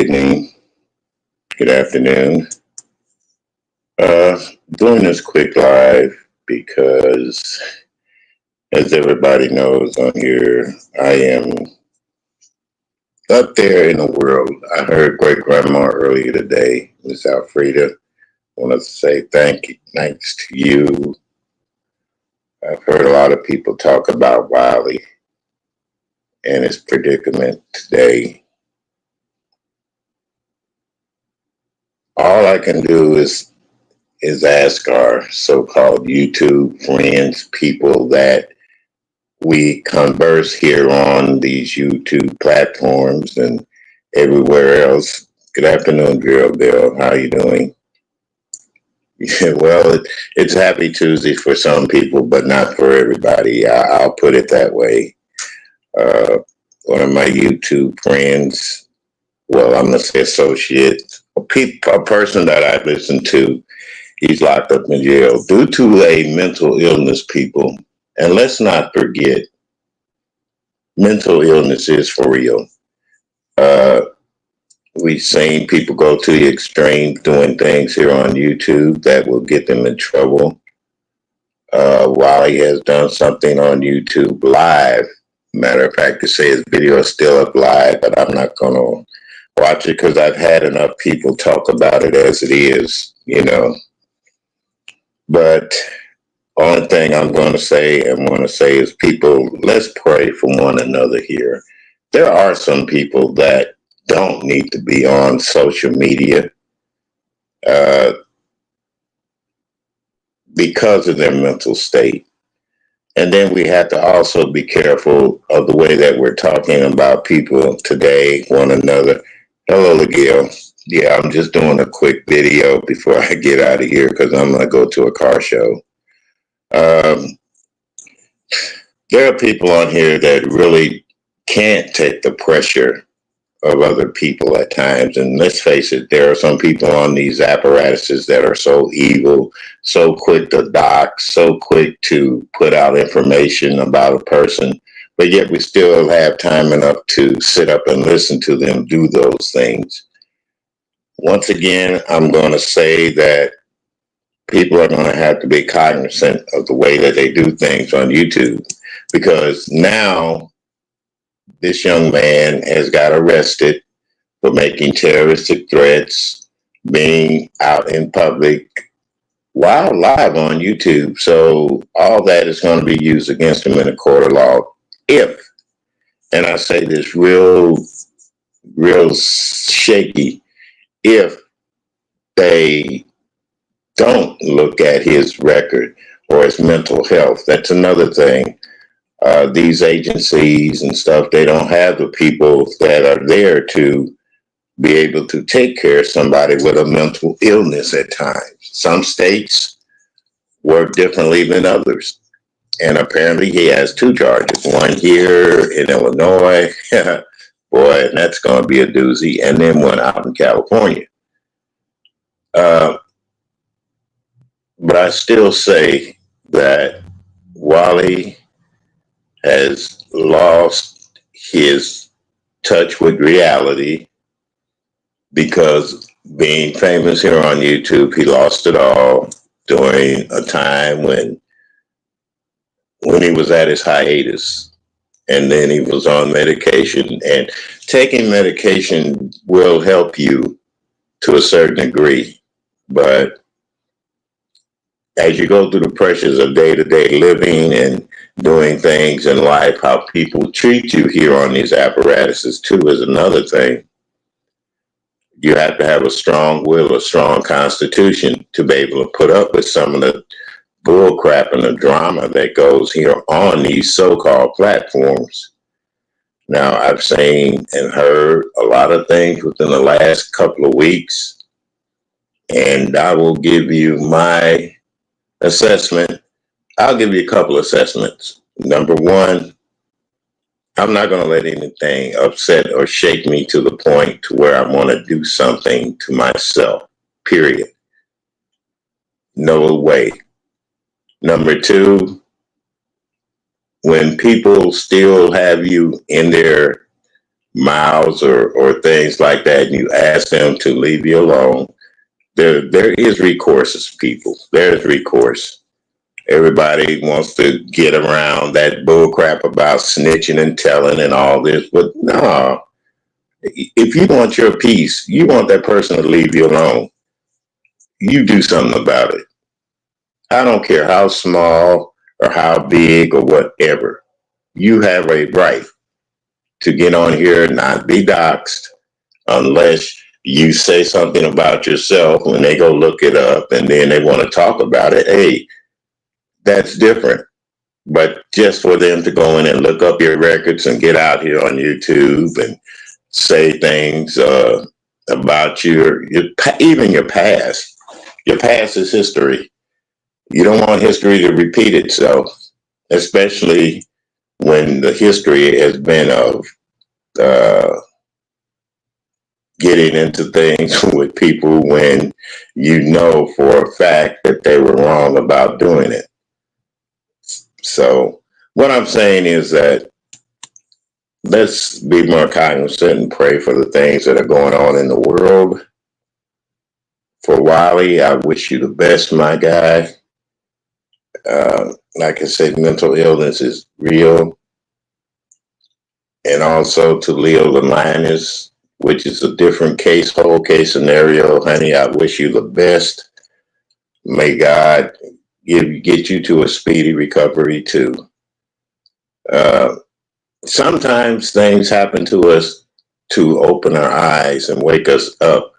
evening, good afternoon. Doing this quick live because, as everybody knows on here, I am up there in the world. I heard great grandma earlier today, Miss Alfreda. I want to say thanks to you. I've heard a lot of people talk about Wiley and his predicament today. All I can do is ask our so-called YouTube friends, people that we converse here on these YouTube platforms and everywhere else. Good afternoon, Drill Bill. How are you doing? Well, it's Happy Tuesday for some people, but not for everybody. I'll put it that way. Uh, One of my YouTube friends, well, I'm going to say associate, a person that I listen to, he's locked up in jail due to a mental illness, people. And let's not forget, mental illness is for real. Uh, we've seen people go to the extreme doing things here on YouTube that will get them in trouble. Wiley has done something on YouTube live. Matter of fact, to say his video is still up live, but I'm not going to watch it because I've had enough people talk about it as it is. But only thing I'm going to say and want to say is, people, let's pray for one another here. There are some people that don't need to be on social media because of their mental state. And then we have to also be careful of the way that we're talking about people today, one another. Hello, Miguel. Yeah, I'm just doing a quick video before I get out of here because I'm going to go to a car show. There are people on here that really can't take the pressure of other people at times. And let's face it, there are some people on these apparatuses that are so evil, so quick to dox, so quick to put out information about a person, but yet we still have time enough to sit up and listen to them do those things. Once again, I'm going to say that people are going to have to be cognizant of the way that they do things on YouTube, because now this young man has got arrested for making terroristic threats, being out in public while live on YouTube. So all that is going to be used against him in a court of law if, and I say this real shaky, if they don't look at his record or his mental health. That's another thing. These agencies and stuff, they don't have the people that are there to be able to take care of somebody with a mental illness at times. Some states work differently than others. And apparently he has two charges, one here in Illinois, boy, and that's going to be a doozy, and then one out in California. But I still say that Wiley has lost his touch with reality, because being famous here on YouTube, he lost it all during a time when he was at his hiatus, and then he was on medication. And taking medication will help you to a certain degree, but as you go through the pressures of day-to-day living and doing things in life, how people treat you here on these apparatuses too is another thing. You have to have a strong will, a strong constitution to be able to put up with some of the bull crap and the drama that goes here on these so-called platforms. Now, I've seen and heard a lot of things within the last couple of weeks, and I will give you my assessment. I'll give you a couple of assessments. Number one, I'm not going to let anything upset or shake me to the point to where I want to do something to myself, period. No way. Number two, when people still have you in their mouths or things like that, and you ask them to leave you alone, there is recourse, people. There's recourse. Everybody wants to get around that bull crap about snitching and telling and all this, but no. If you want your peace, you want that person to leave you alone, you do something about it. I don't care how small or how big or whatever. You have a right to get on here and not be doxxed unless you say something about yourself when they go look it up and then they want to talk about it. Hey, that's different. But just for them to go in and look up your records and get out here on YouTube and say things about even your past. Your past is history. You don't want history to repeat itself, especially when the history has been of getting into things with people when you know for a fact that they were wrong about doing it. So what I'm saying is that let's be more cognizant and pray for the things that are going on in the world. For Wiley, I wish you the best, my guy. Like I said, mental illness is real. And also to Leo the Linus, which is a different case, whole case scenario. Honey, I wish you the best. May God get you to a speedy recovery too. Sometimes things happen to us to open our eyes and wake us up.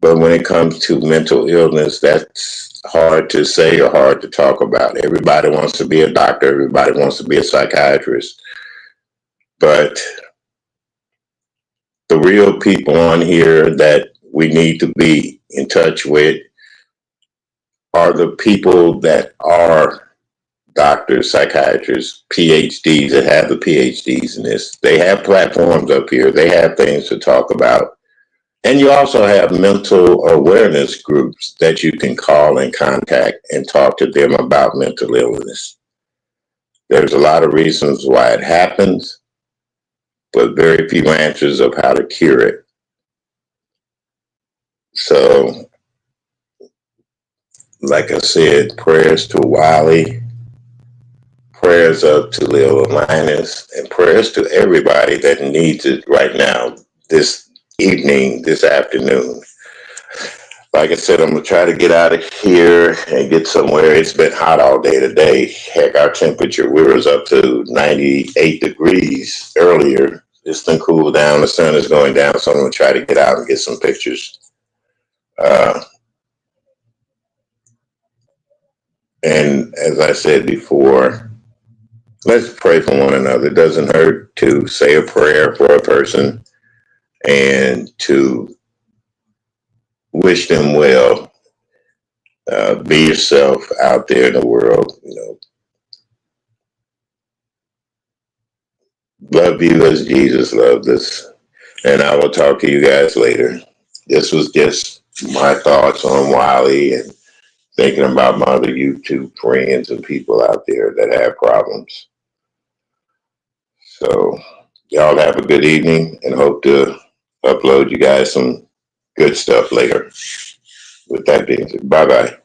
But when it comes to mental illness, that's hard to say or hard to talk about. Everybody wants to be a doctor. Everybody wants to be a psychiatrist. But the real people on here that we need to be in touch with are the people that are doctors, psychiatrists, PhDs, that have the PhDs in this. They have platforms up here. They have things to talk about. And you also have mental awareness groups that you can call and contact and talk to them about mental illness. There's a lot of reasons why it happens, but very few answers of how to cure it. So, like I said, prayers to Wiley, prayers up to Leo Linus, and prayers to everybody that needs it right now, this evening, this afternoon. Like I said, I'm going to try to get out of here and get somewhere. It's been hot all day today. Heck, our temperature, we was up to 98 degrees earlier. It's been cool down. The sun is going down, so I'm going to try to get out and get some pictures. And as I said before, let's pray for one another. It doesn't hurt to say a prayer for a person and to wish them well. Be yourself out there in the world. Love you as Jesus loved us. And I will talk to you guys later. This was just my thoughts on Wiley and thinking about my other YouTube friends and people out there that have problems. So y'all have a good evening and hope to upload you guys some good stuff later. With that being said, bye-bye.